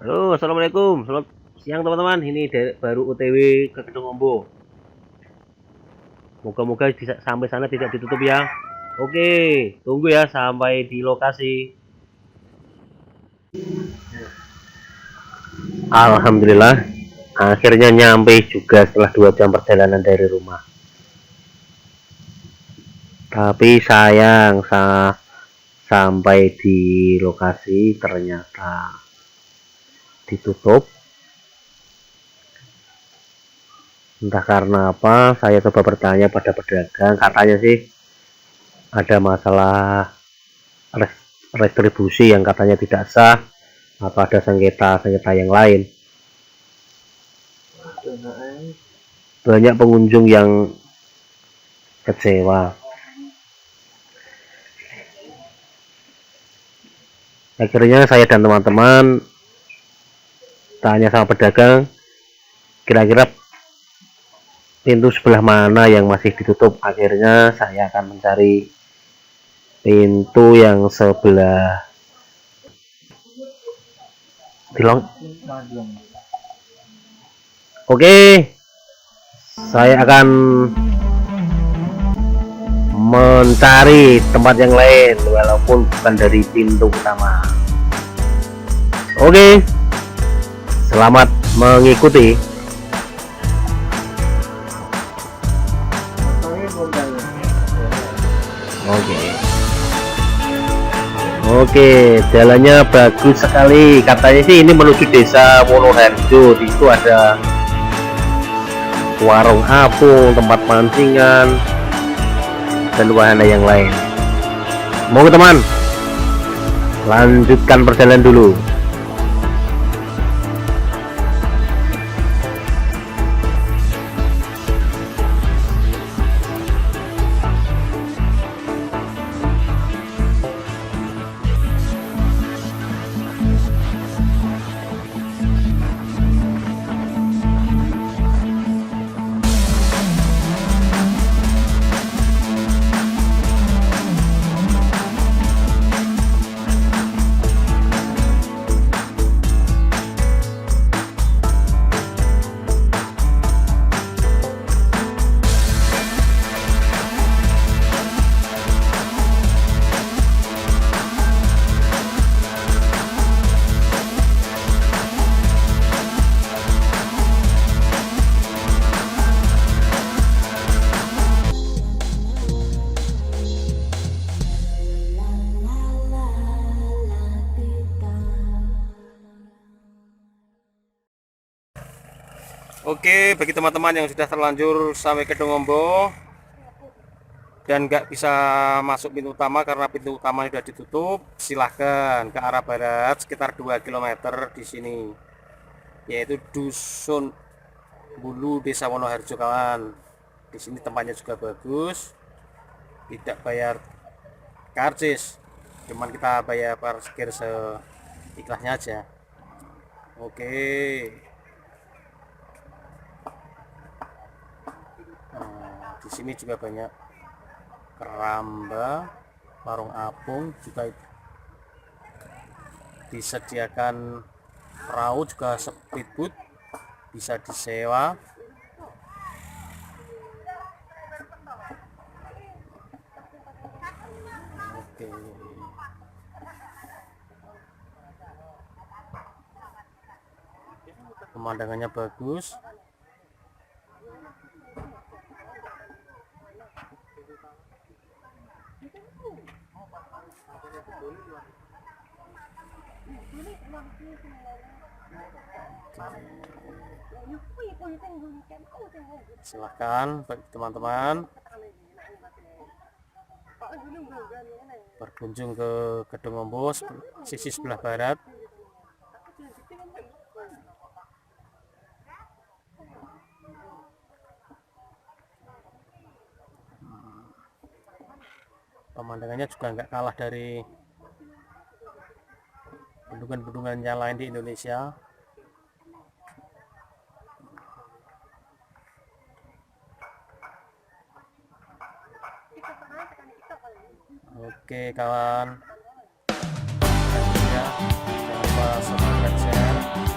Halo, assalamualaikum. Selamat siang teman-teman. Ini baru OTW ke Gedung Ombo. Moga-moga sampai sana tidak ditutup ya. Oke, tunggu ya sampai di lokasi. Alhamdulillah, akhirnya nyampe juga setelah 2 jam perjalanan dari rumah. Tapi sayang, sampai di lokasi ternyata ditutup. Entah karena apa, saya coba bertanya pada pedagang, katanya sih ada masalah restribusi yang katanya tidak sah, atau ada sengketa yang lain. Banyak pengunjung yang kecewa. Akhirnya saya dan teman-teman tanya sama pedagang, kira-kira pintu sebelah mana yang masih ditutup. Akhirnya saya akan mencari pintu yang sebelah Tilong. Oke, saya akan mencari tempat yang lain walaupun bukan dari pintu utama. Oke, selamat mengikuti. Oke, jalannya bagus sekali. Katanya sih ini menuju desa Wonoharjo. Di situ ada warung apung, tempat pancingan, dan wahana yang lain. Mau teman, lanjutkan perjalanan dulu. Oke, bagi teman-teman yang sudah terlanjur sampai ke Dongombo dan nggak bisa masuk pintu utama karena pintu utama sudah ditutup, silahkan ke arah barat sekitar 2 km di sini, yaitu Dusun Bulu, Desa Wonoharjo kawan. Di sini tempatnya juga bagus, tidak bayar karcis, cuman kita bayar parkir seikhlasnya aja. Oke. Di sini juga banyak keramba, warung apung, juga disediakan perahu, juga speedboat bisa disewa. Oke. Pemandangannya bagus. Silahkan bagi teman-teman berkunjung ke Gedung Ombo sisi sebelah barat. Pemandangannya juga nggak kalah dari bendungan-bendungan yang lain di Indonesia. Oke kawan. ya. Jangan lupa subscribe, share.